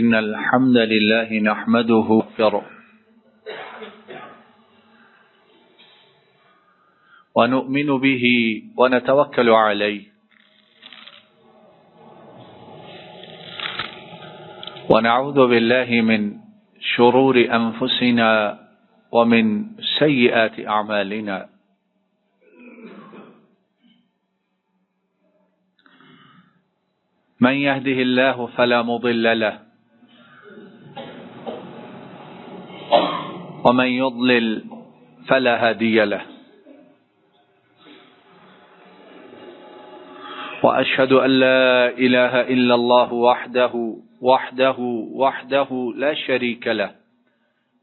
إن الحمد لله نحمده ونؤمن به ونتوكل عليه ونعوذ بالله من شرور أنفسنا ومن سيئات أعمالنا من يهده الله فلا مضل له ومن يضلل فلا هادي له وأشهد أن لا إله إلا الله وحده لا شريك له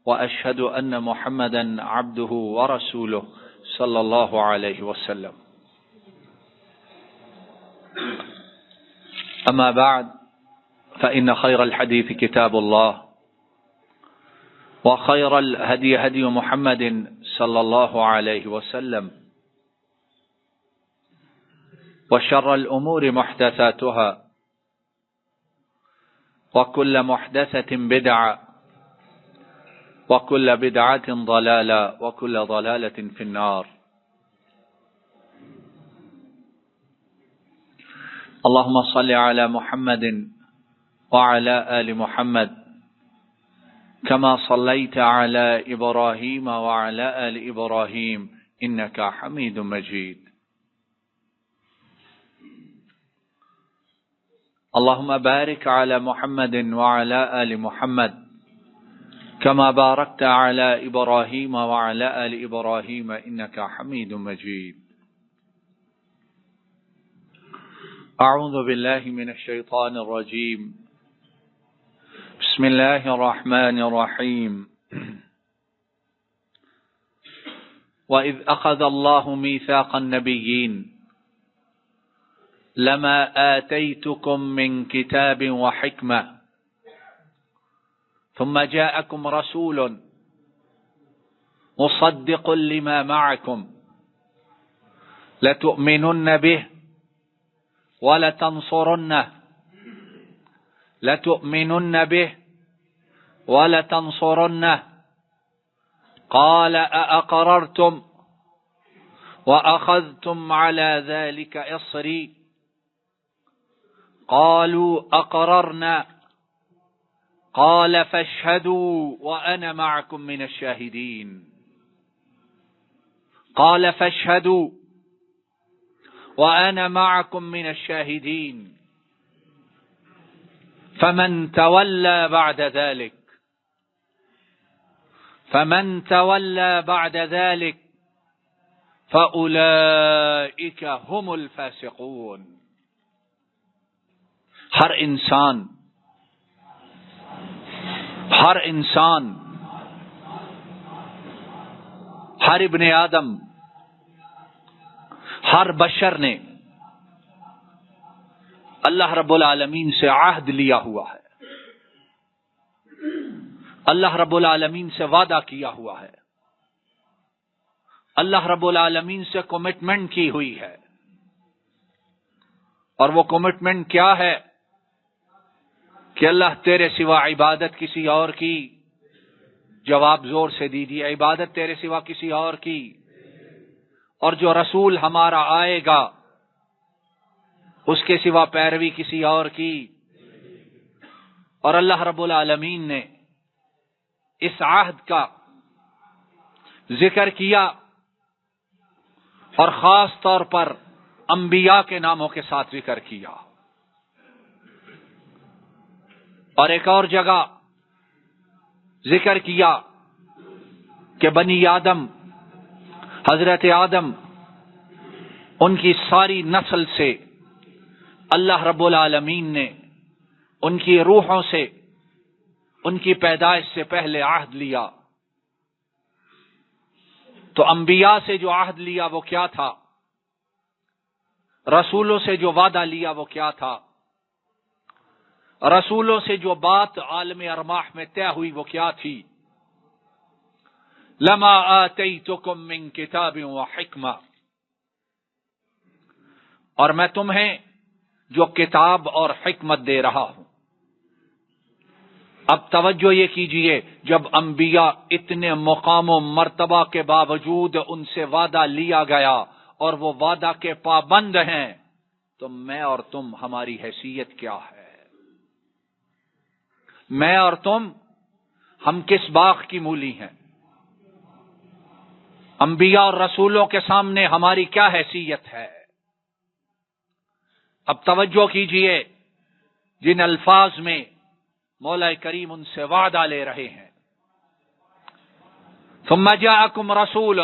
وأشهد أن محمدا عبده ورسوله صلى الله عليه وسلم أما بعد فإن خير الحديث كتاب الله وخير الهدي هدي محمد صلى الله عليه وسلم وشر الأمور محدثاتها وكل محدثة بدعة وكل بدعة ضلالة وكل ضلالة في النار. اللهم صل على محمد وعلى آل محمد كما صليت على إبراهيم وعلى آل إبراهيم إنك حميد مجيد. اللهم بارك على محمد وعلى آل محمد كما باركت على إبراهيم وعلى آل إبراهيم إنك حميد مجيد. أعوذ بالله من الشيطان الرجيم. بسم الله الرحمن الرحيم. وإذ أخذ الله ميثاق النبيين لما آتيتكم من كتاب وحكمة ثم جاءكم رسول مصدق لما معكم لتؤمنن به ولتنصرنه قال أأقررتم وأخذتم على ذلك إصري قالوا أقررنا قال فاشهدوا وأنا معكم من الشاهدين فمن تولى بعد ذلك فأولئك هم الفاسقون. ہر انسان ہر ابن آدم ہر بشر نے اللہ رب العالمین سے عہد لیا ہوا ہے، اللہ رب العالمین سے وعدہ کیا ہوا ہے، اللہ رب العالمین سے کمٹمنٹ کی ہوئی ہے. اور وہ کمٹمنٹ کیا ہے کہ اللہ تیرے سوا عبادت کسی اور کی، جواب زور سے دیجیے، عبادت تیرے سوا کسی اور کی، اور جو رسول ہمارا آئے گا اس کے سوا پیروی کسی اور کی. اور اللہ رب العالمین نے اس عہد کا ذکر کیا اور خاص طور پر انبیاء کے ناموں کے ساتھ ذکر کیا. اور ایک اور جگہ ذکر کیا کہ بنی آدم، حضرت آدم، ان کی ساری نسل سے اللہ رب العالمین نے ان کی روحوں سے، ان کی پیدائش سے پہلے عہد لیا. تو انبیاء سے جو عہد لیا وہ کیا تھا؟ رسولوں سے جو وعدہ لیا وہ کیا تھا؟ رسولوں سے جو بات عالم ارواح میں طے ہوئی وہ کیا تھی؟ لما آتیتکم من کتاب و حکمہ، اور میں تمہیں جو کتاب اور حکمت دے رہا ہوں. اب توجہ یہ کیجئے، جب انبیاء اتنے مقام و مرتبہ کے باوجود ان سے وعدہ لیا گیا اور وہ وعدہ کے پابند ہیں، تو میں اور تم، ہماری حیثیت کیا ہے؟ میں اور تم، ہم کس باغ کی مولی ہیں؟ انبیاء اور رسولوں کے سامنے ہماری کیا حیثیت ہے؟ اب توجہ کیجئے، جن الفاظ میں مولا کریم ان سے وعدہ لے رہے ہیں، ثم جاءکم رسول،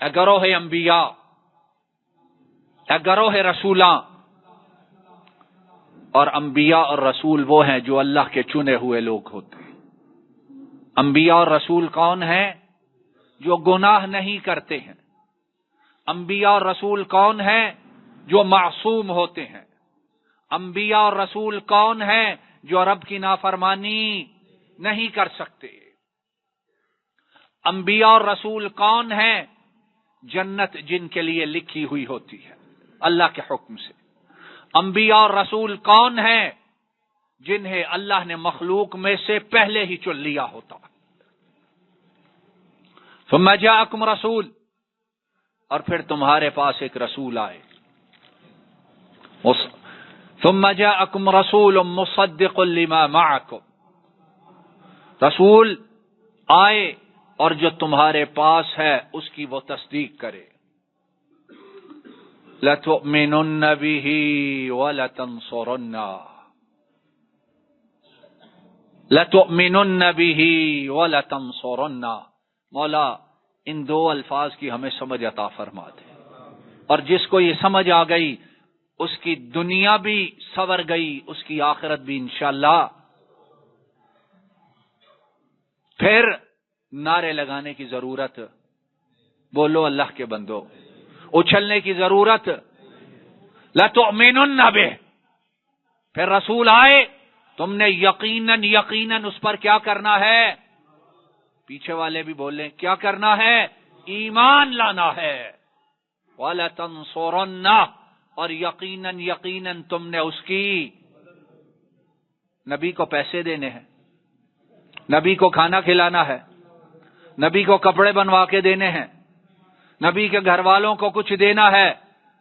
اے گروہ انبیاء، اے گروہ رسولاں، اور انبیاء اور رسول وہ ہیں جو اللہ کے چنے ہوئے لوگ ہوتے ہیں۔ انبیاء اور رسول کون ہیں؟ جو گناہ نہیں کرتے ہیں۔ انبیاء اور رسول کون ہیں؟ جو معصوم ہوتے ہیں۔ انبیاء اور رسول کون ہیں؟ جو رب کی نافرمانی نہیں کر سکتے۔ انبیاء اور رسول کون ہیں؟ جنت جن کے لیے لکھی ہوئی ہوتی ہے اللہ کے حکم سے۔ انبیاء اور رسول کون ہیں؟ جنہیں اللہ نے مخلوق میں سے پہلے ہی چن لیا ہوتا۔ ثم جاءکم رسول، اور پھر تمہارے پاس ایک رسول آئے۔ ثم جاءکم رسول مصدق لما معکم، رسول آئے اور جو تمہارے پاس ہے اس کی وہ تصدیق کرے۔ لَتُؤْمِنُنَّ بِهِ وَلَتَنْصُرُنَّهُ، لَتُؤْمِنُنَّ بِهِ وَلَتَنْصُرُنَّهُ۔ مولا ان دو الفاظ کی ہمیں سمجھ عطا فرما دے، اور جس کو یہ سمجھ آ گئی اس کی دنیا بھی سنور گئی، اس کی آخرت بھی انشاءاللہ۔ پھر نعرے لگانے کی ضرورت، بولو اللہ کے بندو، اچھلنے کی ضرورت، لَتُؤْمِنُنَّ بِهِ۔ پھر رسول آئے، تم نے یقیناً اس پر کیا کرنا ہے؟ پیچھے والے بھی بولیں، کیا کرنا ہے؟ ایمان لانا ہے۔ وَلَتَنْصُرُنَّهُ، اور یقیناً تم نے اس کی، نبی کو پیسے دینے ہیں، نبی کو کھانا کھلانا ہے، نبی کو کپڑے بنوا کے دینے ہیں، نبی کے گھر والوں کو کچھ دینا ہے؟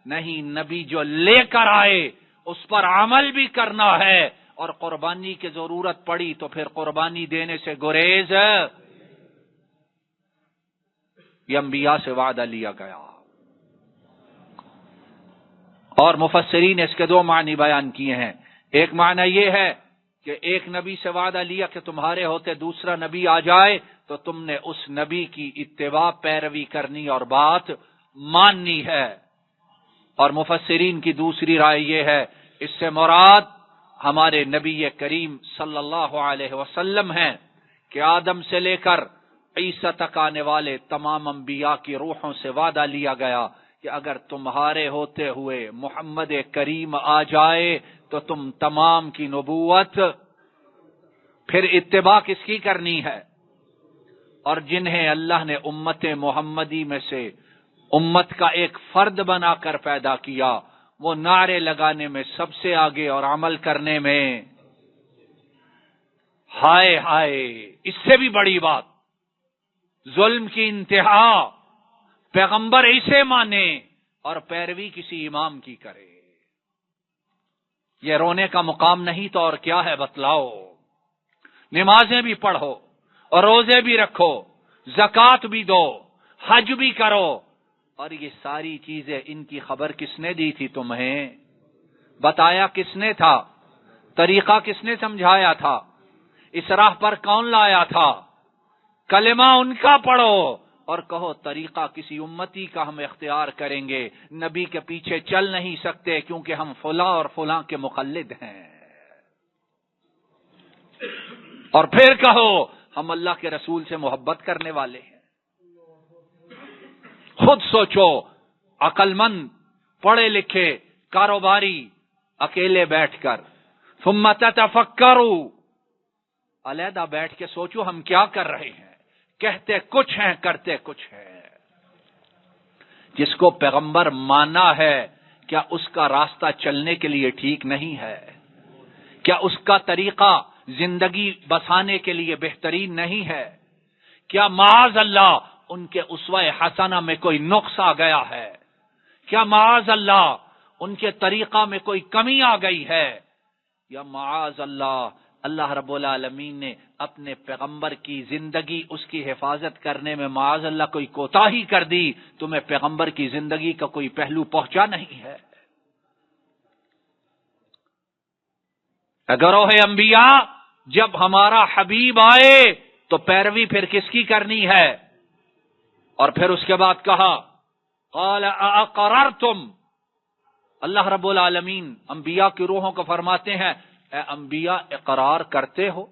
نہیں، نبی جو لے کر آئے اس پر عمل بھی کرنا ہے، اور قربانی کی ضرورت پڑی تو پھر قربانی دینے سے گریز۔ یہ انبیاء سے وعدہ لیا گیا، اور مفسرین نے اس کے دو معنی بیان کیے ہیں۔ ایک معنی یہ ہے کہ ایک نبی سے وعدہ لیا کہ تمہارے ہوتے دوسرا نبی آ جائے تو تم نے اس نبی کی اتباع، پیروی کرنی اور بات ماننی ہے۔ اور مفسرین کی دوسری رائے یہ ہے، اس سے مراد ہمارے نبی کریم صلی اللہ علیہ وسلم ہیں کہ آدم سے لے کر عیسیٰ تک آنے والے تمام انبیاء کی روحوں سے وعدہ لیا گیا کہ اگر تمہارے ہوتے ہوئے محمد کریم آ جائے تو تم تمام کی نبوت، پھر اتباع کس کی کرنی ہے؟ اور جنہیں اللہ نے امت محمدی میں سے امت کا ایک فرد بنا کر پیدا کیا، وہ نعرے لگانے میں سب سے آگے اور عمل کرنے میں، ہائے ہائے، اس سے بھی بڑی بات، ظلم کی انتہا، پیغمبر اسے مانے اور پیروی کسی امام کی کرے۔ یہ رونے کا مقام نہیں تو اور کیا ہے؟ بتلاؤ۔ نمازیں بھی پڑھو اور روزے بھی رکھو، زکوٰۃ بھی دو، حج بھی کرو، اور یہ ساری چیزیں، ان کی خبر کس نے دی تھی تمہیں؟ بتایا کس نے تھا؟ طریقہ کس نے سمجھایا تھا؟ اس راہ پر کون لایا تھا؟ کلمہ ان کا پڑھو اور کہو طریقہ کسی امتی کا ہم اختیار کریں گے، نبی کے پیچھے چل نہیں سکتے کیونکہ ہم فلاں اور فلاں کے مقلد ہیں۔ اور پھر کہو ہم اللہ کے رسول سے محبت کرنے والے ہیں۔ خود سوچو، عقل مند، پڑھے لکھے، کاروباری، اکیلے بیٹھ کر، ثم تتفکروا، علیحدہ بیٹھ کے سوچو ہم کیا کر رہے ہیں، کہتے کچھ ہیں، کرتے کچھ ہیں۔ جس کو پیغمبر مانا ہے، کیا اس کا راستہ چلنے کے لیے ٹھیک نہیں ہے؟ کیا اس کا طریقہ زندگی بسانے کے لیے بہترین نہیں ہے؟ کیا معاذ اللہ ان کے اسوہ حسنہ میں کوئی نقص آ گیا ہے؟ کیا معاذ اللہ ان کے طریقہ میں کوئی کمی آ گئی ہے؟ یا معاذ اللہ اللہ رب العالمین نے اپنے پیغمبر کی زندگی اس کی حفاظت کرنے میں معاذ اللہ کوئی کوتاہی کر دی؟ تمہیں پیغمبر کی زندگی کا کوئی پہلو پہنچا نہیں ہے؟ گروہ انبیاء جب ہمارا حبیب آئے تو پیروی پھر کس کی کرنی ہے؟ اور پھر اس کے بعد کہا قال اقررتم، اللہ رب العالمین انبیاء کی روحوں کو فرماتے ہیں اے انبیاء اقرار کرتے ہو؟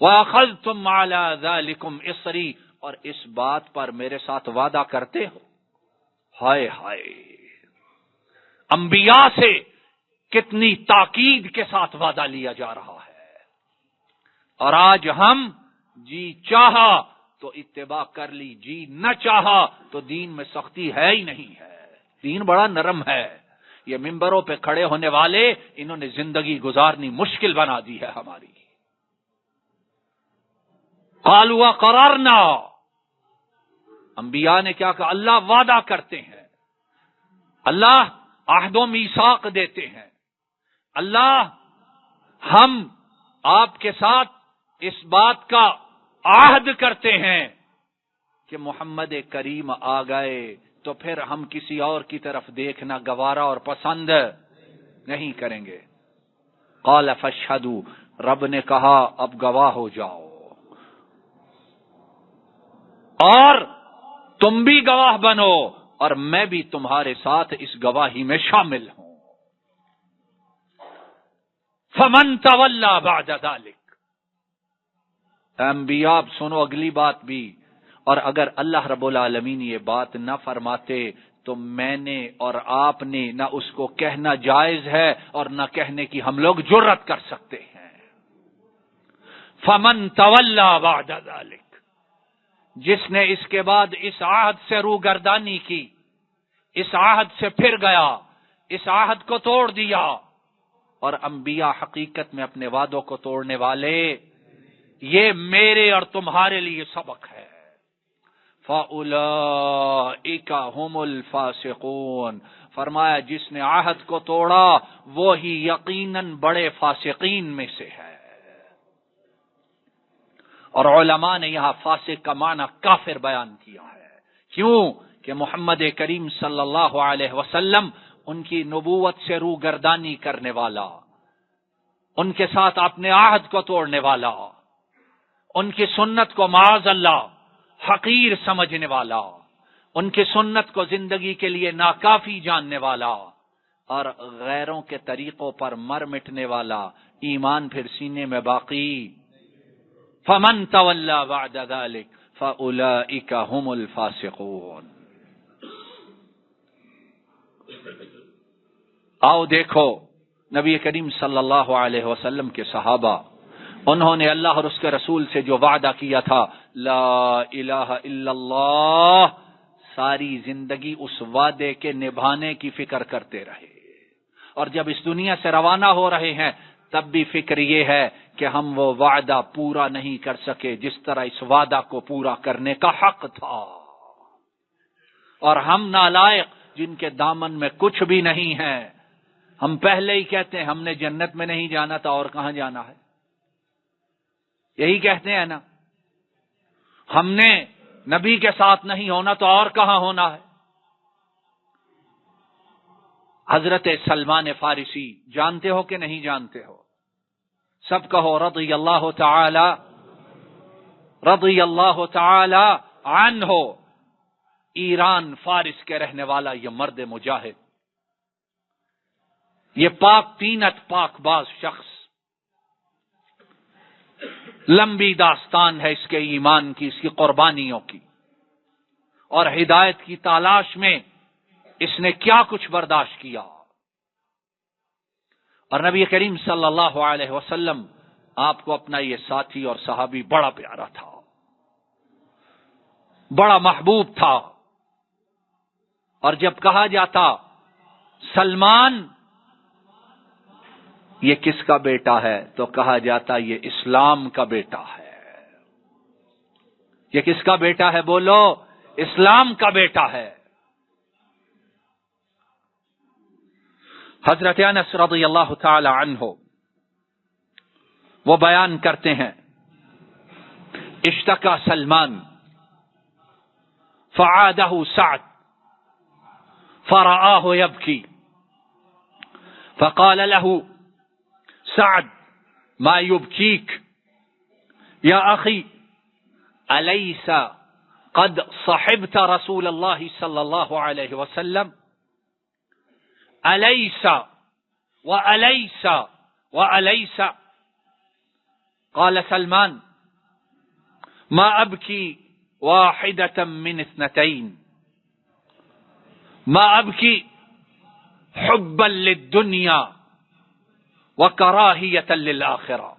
وَأَخَذْتُمْ عَلَى ذَلِكُمْ إِصْرِي، اور اس بات پر میرے ساتھ وعدہ کرتے ہو؟ ہائے ہائے، انبیاء سے کتنی تاکید کے ساتھ وعدہ لیا جا رہا ہے، اور آج ہم جی چاہا تو اتباع کر لی، جی نہ چاہا تو دین میں سختی ہے ہی نہیں ہے، دین بڑا نرم ہے۔ یہ ممبروں پہ کھڑے ہونے والے انہوں نے زندگی گزارنی مشکل بنا دی ہے ہماری۔ قالوا قررنا، انبیاء نے کیا کہا؟ اللہ وعدہ کرتے ہیں، اللہ عہد و میثاق دیتے ہیں، اللہ ہم آپ کے ساتھ اس بات کا عہد کرتے ہیں کہ محمد کریم آ گئے تو پھر ہم کسی اور کی طرف دیکھنا گوارا اور پسند نہیں کریں گے۔ قال فاشهدوا، رب نے کہا اب گواہ ہو جاؤ، اور تم بھی گواہ بنو، اور میں بھی تمہارے ساتھ اس گواہی میں شامل ہوں۔ فمن تولی بعد ذلک، انبیاء سنو اگلی بات بھی، اور اگر اللہ رب العالمین یہ بات نہ فرماتے تو میں نے اور آپ نے نہ اس کو کہنا جائز ہے اور نہ کہنے کی ہم لوگ جرت کر سکتے ہیں۔ فمن تولی بعد ذلک، جس نے اس کے بعد اس عہد سے روگردانی کی، اس عہد سے پھر گیا، اس عہد کو توڑ دیا، اور انبیاء حقیقت میں اپنے وعدوں کو توڑنے والے، یہ میرے اور تمہارے لیے سبق ہے۔ فَأُولَئِكَ هُمُ الْفَاسِقُونَ، فرمایا جس نے عہد کو توڑا وہی یقیناً بڑے فاسقین میں سے ہے۔ اور علماء نے یہاں فاسق کا معنی کافر بیان کیا ہے، کیوں کہ محمد کریم صلی اللہ علیہ وسلم ان کی نبوت سے روگردانی کرنے والا، ان کے ساتھ اپنے عہد کو توڑنے والا، ان کی سنت کو معاذ اللہ حقیر سمجھنے والا، ان کی سنت کو زندگی کے لیے ناکافی جاننے والا، اور غیروں کے طریقوں پر مر مٹنے والا، ایمان پھر سینے میں باقی۔ فمن تولی بعد ذلک فاولئک هم الفاسقون۔ آؤ دیکھو نبی کریم صلی اللہ علیہ وسلم کے صحابہ، انہوں نے اللہ اور اس کے رسول سے جو وعدہ کیا تھا لا الہ الا اللہ، ساری زندگی اس وعدے کے نبھانے کی فکر کرتے رہے، اور جب اس دنیا سے روانہ ہو رہے ہیں تب بھی فکر یہ ہے کہ ہم وہ وعدہ پورا نہیں کر سکے جس طرح اس وعدہ کو پورا کرنے کا حق تھا، اور ہم نالائق جن کے دامن میں کچھ بھی نہیں ہے، ہم پہلے ہی کہتے ہیں ہم نے جنت میں نہیں جانا تھا اور کہاں جانا ہے، یہی کہتے ہیں نا، ہم نے نبی کے ساتھ نہیں ہونا تو اور کہاں ہونا ہے۔ حضرت سلمان فارسی جانتے ہو کہ نہیں جانتے ہو؟ سب کہو رضی اللہ تعالی عنہ، ایران فارس کے رہنے والا یہ مرد مجاہد، یہ پاک تینت پاک باز شخص، لمبی داستان ہے اس کے ایمان کی، اس کی قربانیوں کی، اور ہدایت کی تلاش میں اس نے کیا کچھ برداشت کیا، اور نبی کریم صلی اللہ علیہ وسلم آپ کو اپنا یہ ساتھی اور صحابی بڑا پیارا تھا، بڑا محبوب تھا، اور جب کہا جاتا سلمان یہ کس کا بیٹا ہے؟ تو کہا جاتا یہ اسلام کا بیٹا ہے۔ یہ کس کا بیٹا ہے؟ بولو، اسلام کا بیٹا ہے۔ حضرت انس رضی اللہ تعالی عنہ وہ بیان کرتے ہیں، اشتکا سلمان فعاده سعد فرآه يبكي فقال له سعد ما يبكيك يا أخي أليس قد صحبت رسول الله صلى الله عليه وسلم أليس وأليس وأليس؟ قال سلمان ما أبكي واحدة من اثنتين، ما أبكي حبا للدنيا وكراهية للآخرة،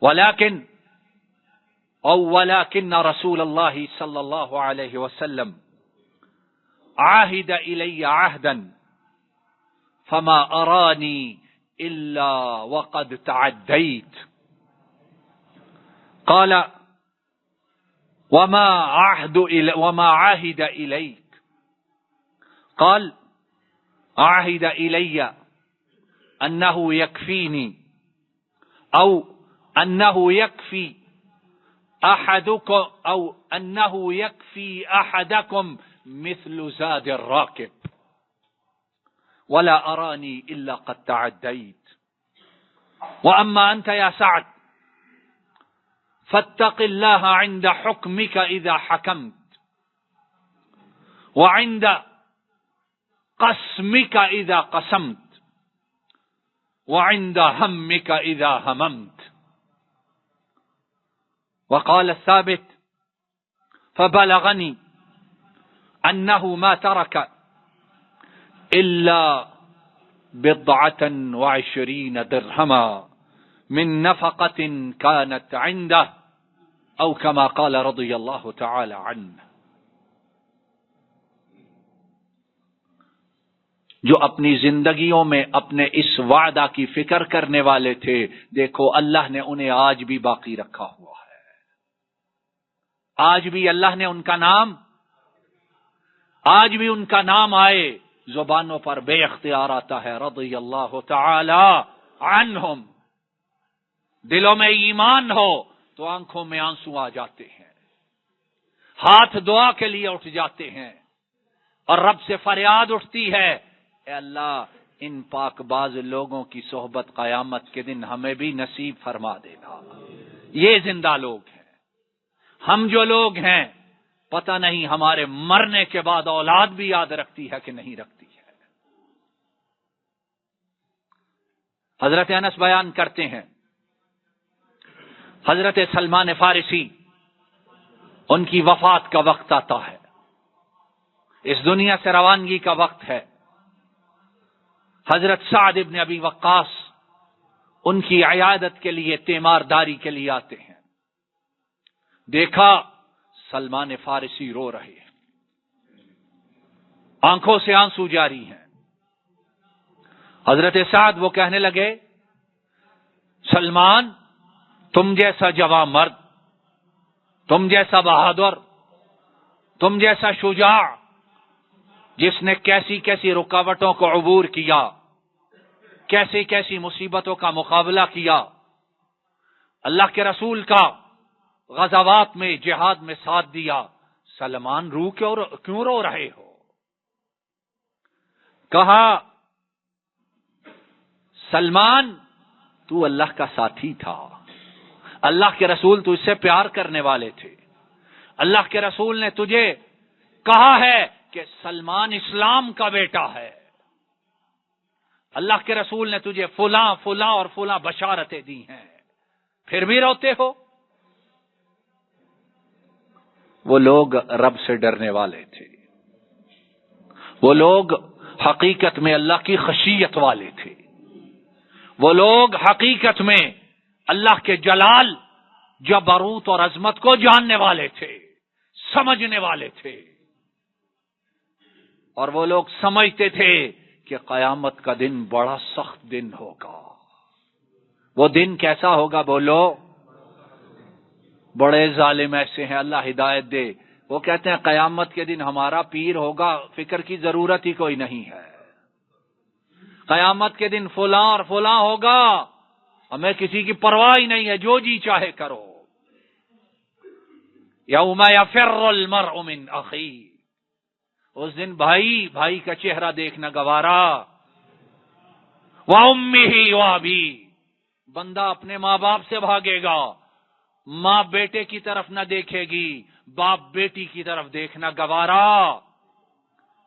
ولكن رسول الله صلى الله عليه وسلم عاهد إلي عهدا فما أراني إلا وقد تعديت. قال وما عاهد إليك؟ قال عاهد إلي أنه يكفيني أو أنه يكفي أحدكم أو أنه يكفي أحدكم مثل زاد الراكب ولا أراني إلا قد تعديت. وأما أنت يا سعد فاتق الله عند حكمك إذا حكمت، وعند قسمك إذا قسمت، وعند همك إذا هممت. وقال الثابت فبلغني أنه ما ترك إلا 29 درهما من نفقة كانت عنده أو كما قال رضي الله تعالى عنه. جو اپنی زندگیوں میں اپنے اس وعدہ کی فکر کرنے والے تھے، دیکھو اللہ نے انہیں آج بھی باقی رکھا ہوا ہے۔ آج بھی اللہ نے ان کا نام آئے، زبانوں پر بے اختیار آتا ہے رضی اللہ تعالی عنہم۔ دلوں میں ایمان ہو تو آنکھوں میں آنسو آ جاتے ہیں، ہاتھ دعا کے لیے اٹھ جاتے ہیں، اور رب سے فریاد اٹھتی ہے، اے اللہ ان پاک باز لوگوں کی صحبت قیامت کے دن ہمیں بھی نصیب فرما دینا۔ یہ زندہ لوگ ہیں۔ ہم جو لوگ ہیں پتہ نہیں ہمارے مرنے کے بعد اولاد بھی یاد رکھتی ہے کہ نہیں رکھتی ہے۔ حضرت انس بیان کرتے ہیں، حضرت سلمان فارسی ان کی وفات کا وقت آتا ہے، اس دنیا سے روانگی کا وقت ہے۔ حضرت سعد ابن ابی وقاص ان کی عیادت کے لیے، تیمارداری کے لیے آتے ہیں۔ دیکھا سلمان فارسی رو رہے ہیں، آنکھوں سے آنسو جاری ہیں۔ حضرت سعد وہ کہنے لگے، سلمان تم جیسا جوان مرد، تم جیسا بہادر، تم جیسا شجاع، جس نے کیسی کیسی رکاوٹوں کو عبور کیا، کیسی کیسی مصیبتوں کا مقابلہ کیا، اللہ کے رسول کا غزوات میں، جہاد میں ساتھ دیا، سلمان کیوں رو رہے ہو؟ کہا سلمان تو اللہ کا ساتھی تھا، اللہ کے رسول تو اس سے پیار کرنے والے تھے، اللہ کے رسول نے تجھے کہا ہے کہ سلمان اسلام کا بیٹا ہے، اللہ کے رسول نے تجھے فلاں فلاں اور فلاں بشارتیں دی ہیں، پھر بھی روتے ہو؟ وہ لوگ رب سے ڈرنے والے تھے، وہ لوگ حقیقت میں اللہ کی خشیت والے تھے، وہ لوگ حقیقت میں اللہ کے جلال، جبروت اور عظمت کو جاننے والے تھے، سمجھنے والے تھے، اور وہ لوگ سمجھتے تھے کہ قیامت کا دن بڑا سخت دن ہوگا، وہ دن کیسا ہوگا بولو؟ بڑے ظالم ایسے ہیں، اللہ ہدایت دے، وہ کہتے ہیں قیامت کے دن ہمارا پیر ہوگا، فکر کی ضرورت ہی کوئی نہیں ہے، قیامت کے دن فلاں اور فلاں ہوگا، ہمیں کسی کی پرواہ ہی نہیں ہے، جو جی چاہے کرو۔ یوم یفر المرء من اخی، اس دن بھائی کا چہرہ دیکھنا گوارا، وَأُمِّهِ وَأَبِيهِ، بندہ اپنے ماں باپ سے بھاگے گا، ماں بیٹے کی طرف نہ دیکھے گی، باپ بیٹی کی طرف دیکھنا گوارا۔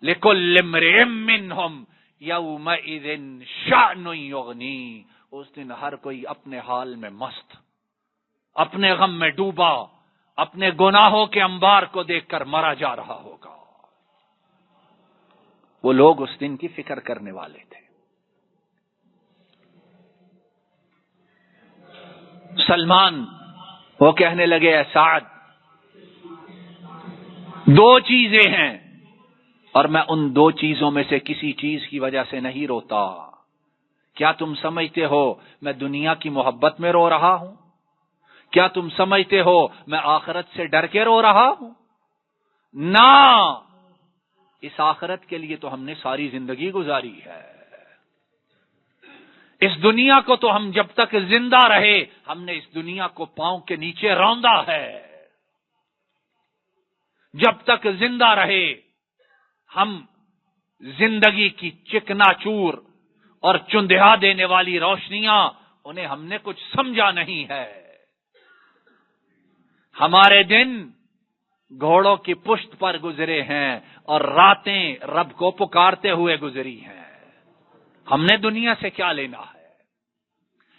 لِكُلِّ امْرِئٍ مِّنْهُمْ يَوْمَئِذٍ شَأْنٌ يُغْنِيهِ، اس دن ہر کوئی اپنے حال میں مست، اپنے غم میں ڈوبا، اپنے گناہوں کے انبار کو دیکھ کر مرا جا رہا ہوگا۔ وہ لوگ اس دن کی فکر کرنے والے تھے۔ سلمان وہ کہنے لگے، اے سعد، دو چیزیں ہیں اور میں ان دو چیزوں میں سے کسی چیز کی وجہ سے نہیں روتا۔ کیا تم سمجھتے ہو میں دنیا کی محبت میں رو رہا ہوں؟ کیا تم سمجھتے ہو میں آخرت سے ڈر کے رو رہا ہوں؟ نہ، اس آخرت کے لیے تو ہم نے ساری زندگی گزاری ہے، اس دنیا کو تو ہم جب تک زندہ رہے ہم نے اس دنیا کو پاؤں کے نیچے روندا ہے، جب تک زندہ رہے ہم زندگی کی چکنا چور اور چندھیا دینے والی روشنیاں انہیں ہم نے کچھ سمجھا نہیں ہے۔ ہمارے دن گھوڑوں کی پشت پر گزرے ہیں اور راتیں رب کو پکارتے ہوئے گزری ہیں، ہم نے دنیا سے کیا لینا ہے؟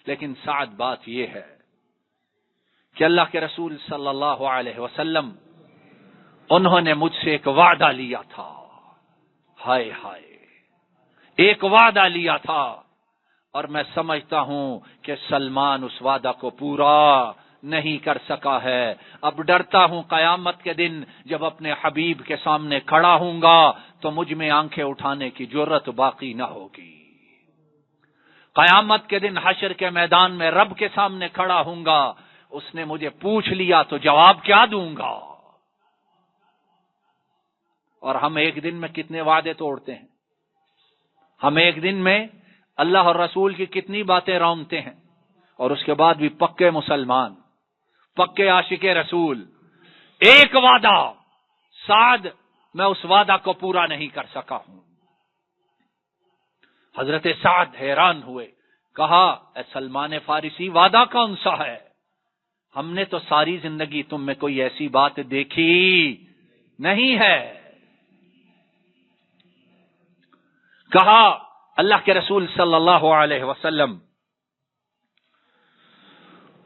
لیکن سعد بات یہ ہے کہ اللہ کے رسول صلی اللہ علیہ وسلم انہوں نے مجھ سے ایک وعدہ لیا تھا، ہائے ہائے، ایک وعدہ لیا تھا، اور میں سمجھتا ہوں کہ سلمان اس وعدہ کو پورا نہیں کر سکا ہے۔ اب ڈرتا ہوں قیامت کے دن جب اپنے حبیب کے سامنے کھڑا ہوں گا تو مجھ میں آنکھیں اٹھانے کی جرت باقی نہ ہوگی۔ قیامت کے دن حشر کے میدان میں رب کے سامنے کھڑا ہوں گا، اس نے مجھے پوچھ لیا تو جواب کیا دوں گا؟ اور ہم ایک دن میں کتنے وعدے توڑتے ہیں، ہم ایک دن میں اللہ اور رسول کی کتنی باتیں رونگتے ہیں، اور اس کے بعد بھی پکے مسلمان، پکے عاشق رسول۔ ایک وعدہ سعد میں اس وعدہ کو پورا نہیں کر سکا ہوں۔ حضرت سعد حیران ہوئے، کہا، اے سلمان فارسی، وعدہ کون سا ہے؟ ہم نے تو ساری زندگی تم میں کوئی ایسی بات دیکھی نہیں ہے۔ کہا، اللہ کے رسول صلی اللہ علیہ وسلم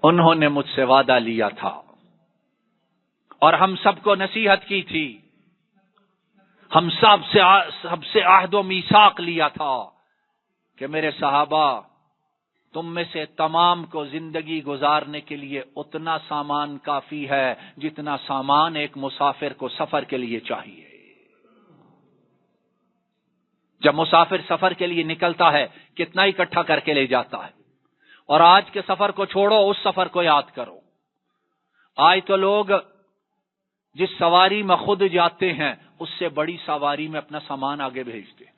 انہوں نے مجھ سے وعدہ لیا تھا اور ہم سب کو نصیحت کی تھی، ہم سب سے عہد و میثاق لیا تھا کہ میرے صحابہ، تم میں سے تمام کو زندگی گزارنے کے لیے اتنا سامان کافی ہے جتنا سامان ایک مسافر کو سفر کے لیے چاہیے۔ جب مسافر سفر کے لیے نکلتا ہے کتنا اکٹھا کر کے لے جاتا ہے، اور آج کے سفر کو چھوڑو، اس سفر کو یاد کرو۔ آج تو لوگ جس سواری میں خود جاتے ہیں اس سے بڑی سواری میں اپنا سامان آگے بھیجتے ہیں۔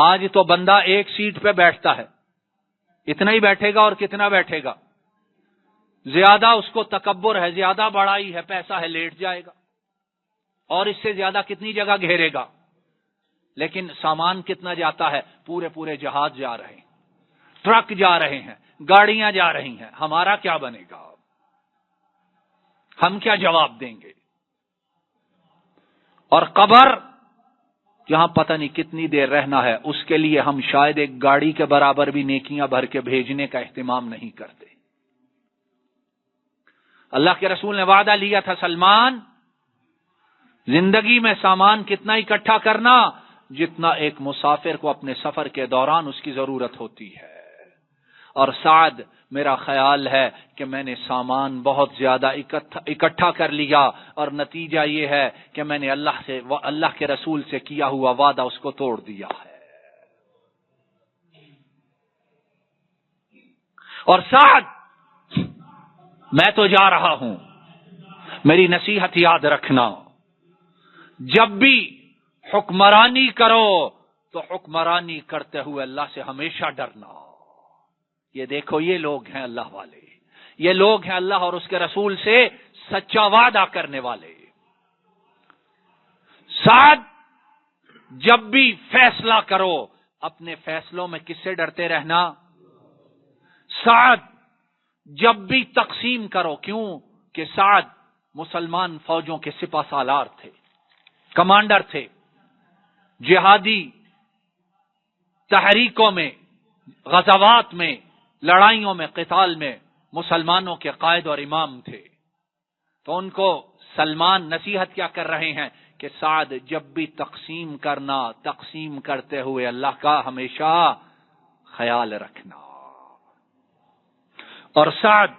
آج تو بندہ ایک سیٹ پہ بیٹھتا ہے، اتنا ہی بیٹھے گا اور کتنا بیٹھے گا، زیادہ اس کو تکبر ہے، زیادہ بڑائی ہے، پیسہ ہے، لیٹ جائے گا، اور اس سے زیادہ کتنی جگہ گھیرے گا۔ لیکن سامان کتنا جاتا ہے، پورے جہاز جا رہے ہیں، ٹرک جا رہے ہیں، گاڑیاں جا رہی ہیں، ہمارا کیا بنے گا؟ ہم کیا جواب دیں گے؟ اور قبر جہاں پتہ نہیں کتنی دیر رہنا ہے، اس کے لیے ہم شاید ایک گاڑی کے برابر بھی نیکیاں بھر کے بھیجنے کا اہتمام نہیں کرتے۔ اللہ کے رسول نے وعدہ لیا تھا، سلمان، زندگی میں سامان کتنا اکٹھا کرنا جتنا ایک مسافر کو اپنے سفر کے دوران اس کی ضرورت ہوتی ہے۔ اور سعد، میرا خیال ہے کہ میں نے سامان بہت زیادہ اکٹھا کر لیا، اور نتیجہ یہ ہے کہ میں نے اللہ کے رسول سے کیا ہوا وعدہ اس کو توڑ دیا ہے۔ اور سعد میں تو جا رہا ہوں، میری نصیحت یاد رکھنا، جب بھی حکمرانی کرو تو حکمرانی کرتے ہوئے اللہ سے ہمیشہ ڈرنا۔ یہ دیکھو، یہ لوگ ہیں اللہ والے، یہ لوگ ہیں اللہ اور اس کے رسول سے سچا وعدہ کرنے والے۔ سعد جب بھی فیصلہ کرو اپنے فیصلوں میں کس سے ڈرتے رہنا؟ سعد جب بھی تقسیم کرو، کیوں کہ سعد مسلمان فوجوں کے سپہ سالار تھے، کمانڈر تھے، جہادی تحریکوں میں، غزوات میں، لڑائیوں میں، قتال میں مسلمانوں کے قائد اور امام تھے۔ تو ان کو سلمان نصیحت کیا کر رہے ہیں کہ سعد جب بھی تقسیم کرنا، تقسیم کرتے ہوئے اللہ کا ہمیشہ خیال رکھنا، اور سعد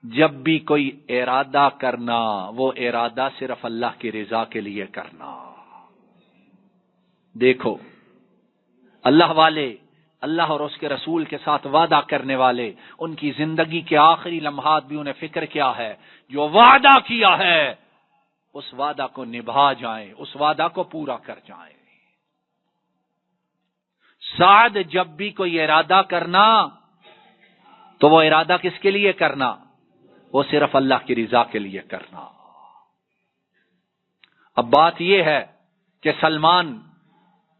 جب بھی کوئی ارادہ کرنا وہ ارادہ صرف اللہ کی رضا کے لیے کرنا۔ دیکھو اللہ والے، اللہ اور اس کے رسول کے ساتھ وعدہ کرنے والے، ان کی زندگی کے آخری لمحات بھی انہیں فکر کیا ہے، جو وعدہ کیا ہے اس وعدہ کو نبھا جائیں، اس وعدہ کو پورا کر جائیں۔ سعد جب بھی کوئی ارادہ کرنا تو وہ ارادہ کس کے لیے کرنا؟ وہ صرف اللہ کی رضا کے لیے کرنا۔ اب بات یہ ہے کہ سلمان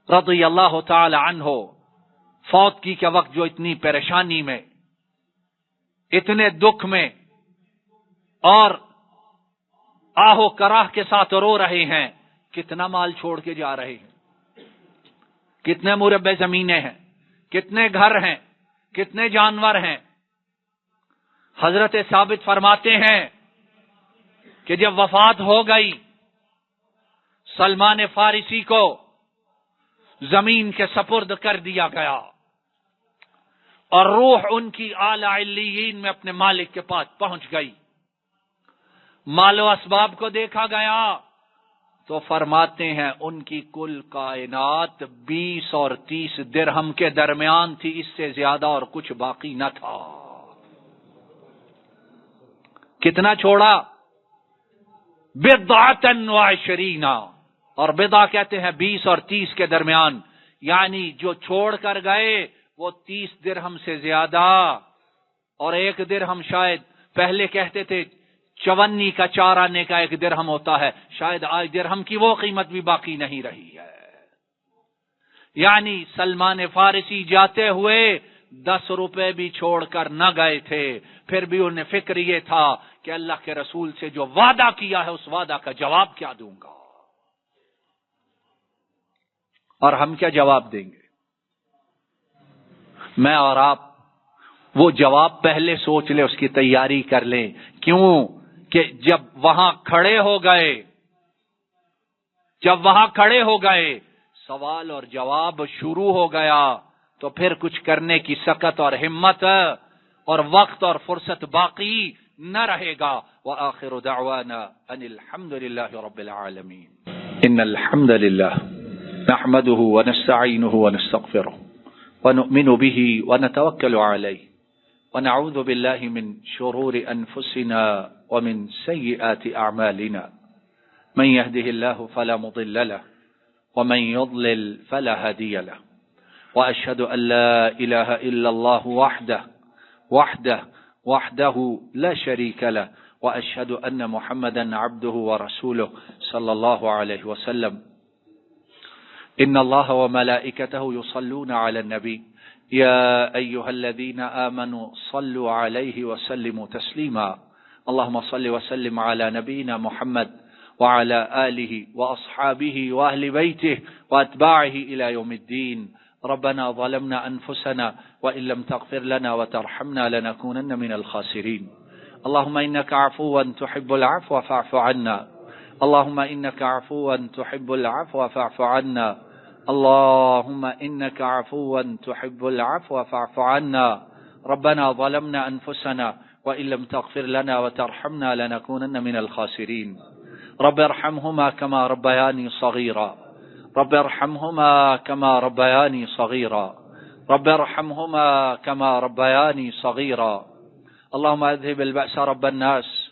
رضی اللہ تعالی عنہ فوت کے وقت جو اتنی پریشانی میں، اتنے دکھ میں اور آہو کراہ کے ساتھ رو رہے ہیں، کتنا مال چھوڑ کے جا رہے ہیں، کتنے مربع زمینیں ہیں، کتنے گھر ہیں، کتنے جانور ہیں۔ حضرت ثابت فرماتے ہیں کہ جب وفات ہو گئی سلمان فارسی کو زمین کے سپرد کر دیا گیا اور روح ان کی اعلی علیین میں اپنے مالک کے پاس پہنچ گئی۔ مال و اسباب کو دیکھا گیا تو فرماتے ہیں ان کی کل کائنات 20 اور 30 درہم کے درمیان تھی، اس سے زیادہ اور کچھ باقی نہ تھا۔ کتنا چھوڑا؟ بضعۃ وعشرین، اور بضع کہتے ہیں 20 اور 30 کے درمیان، یعنی جو چھوڑ کر گئے وہ 30 درہم سے زیادہ، اور 1 درہم شاید پہلے کہتے تھے چونی کا 4 آنے کا 1 درہم ہوتا ہے، شاید آج درہم کی وہ قیمت بھی باقی نہیں رہی ہے۔ یعنی سلمان فارسی جاتے ہوئے 10 روپے بھی چھوڑ کر نہ گئے تھے، پھر بھی انہیں فکر یہ تھا کہ اللہ کے رسول سے جو وعدہ کیا ہے اس وعدہ کا جواب کیا دوں گا، اور ہم کیا جواب دیں گے؟ میں اور آپ وہ جواب پہلے سوچ لیں، اس کی تیاری کر لیں، کیوں کہ جب وہاں کھڑے ہو گئے سوال اور جواب شروع ہو گیا تو پھر کچھ کرنے کی سکت اور ہمت اور وقت اور فرصت باقی نہ رہے گا۔ وآخر دعوانا ان الحمد للہ رب العالمین۔ ان الحمد للہ نحمده ونستعینه ونستغفره ونؤمن به ونتوکل علیہ ونعوذ باللہ من شرور انفسنا ومن سیئات اعمالنا، من يهده الله فلا مضل له ومن يضلل فلا هادي له، وأشهد أن لا إله إلا الله وحده لا شريك له، وأشهد أن محمدا عبده ورسوله صلى الله عليه وسلم۔ إن الله وملائكته يصلون على النبي يا أيها الذين آمنوا صلوا عليه وسلموا تسليما، اللهم صل وسلم على نبينا محمد وعلى آله وأصحابه وأهل بيته وأتباعه إلى يوم الدين۔ ربنا ظلمنا أنفسنا وإن لم تغفر لنا وترحمنا لنكونن من الخاسرين، اللهم إنك عفو تحب العفو فاعف عنا، اللهم إنك عفو تحب العفو فاعف عنا، اللهم إنك عفو تحب العفو فاعف عنا، ربنا ظلمنا أنفسنا وإن لم تغفر لنا وترحمنا لنكونن من الخاسرين، رب ارحمهما كما ربياني صغيرا، رب ارحمهما كما ربياني صغيرا، رب ارحمهما كما ربياني صغيرا. اللهم اذهب البأس رب الناس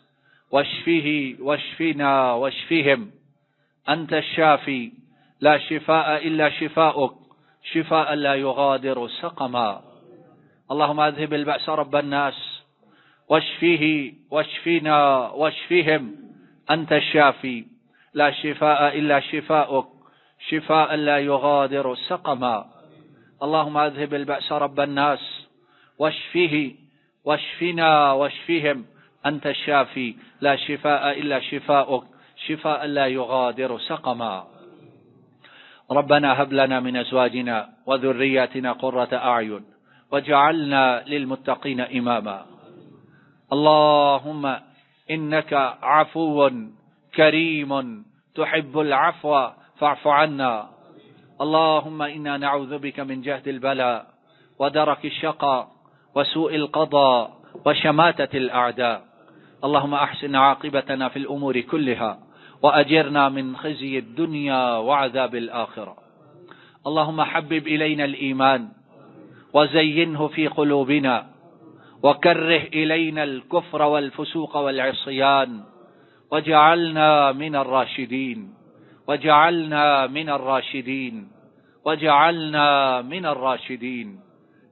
واشفه واشفنا واشفهم، أنت الشافي لا شفاء إلا شفاؤك، شفاء لا يغادر سقما. اللهم اذهب البأس رب الناس واشفه واشفنا واشفهم، أنت الشافي لا شفاء إلا شفاؤك، شفاء لا يغادر سقما. اللهم اذهب البأس رب الناس واشفه واشفنا واشفهم، أنت الشافي لا شفاء إلا شفاؤك، شفاء لا يغادر سقما. ربنا هب لنا من أزواجنا وذرياتنا قرة أعين واجعلنا للمتقين إماما. اللهم إنك عفو كريم تحب العفو فاعف عنا. اللهم إنا نعوذ بك من جهد البلاء ودرك الشقاء وسوء القضاء وشماتة الأعداء. اللهم أحسن عاقبتنا في الأمور كلها وأجرنا من خزي الدنيا وعذاب الآخرة. اللهم حبب إلينا الإيمان وزينه في قلوبنا وكره إلينا الكفر والفسوق والعصيان وجعلنا من الراشدين، وجعلنا من الراشدين، وجعلنا من الراشدين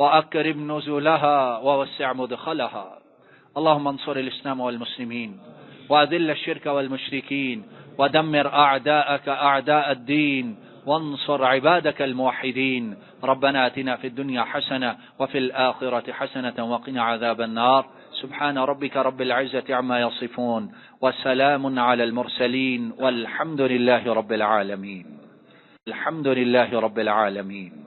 وأكرم نزلها ووسع مدخلها. اللهم انصر الإسلام والمسلمين وأذل الشرك والمشركين ودمر أعداءك أعداء الدين وانصر عبادك الموحدين. ربنا آتنا في الدنيا حسنة وفي الآخرة حسنة وقنا عذاب النار. سبحان ربك رب العزة عما يصفون وسلام على المرسلين والحمد لله رب العالمين. الحمد لله رب العالمين.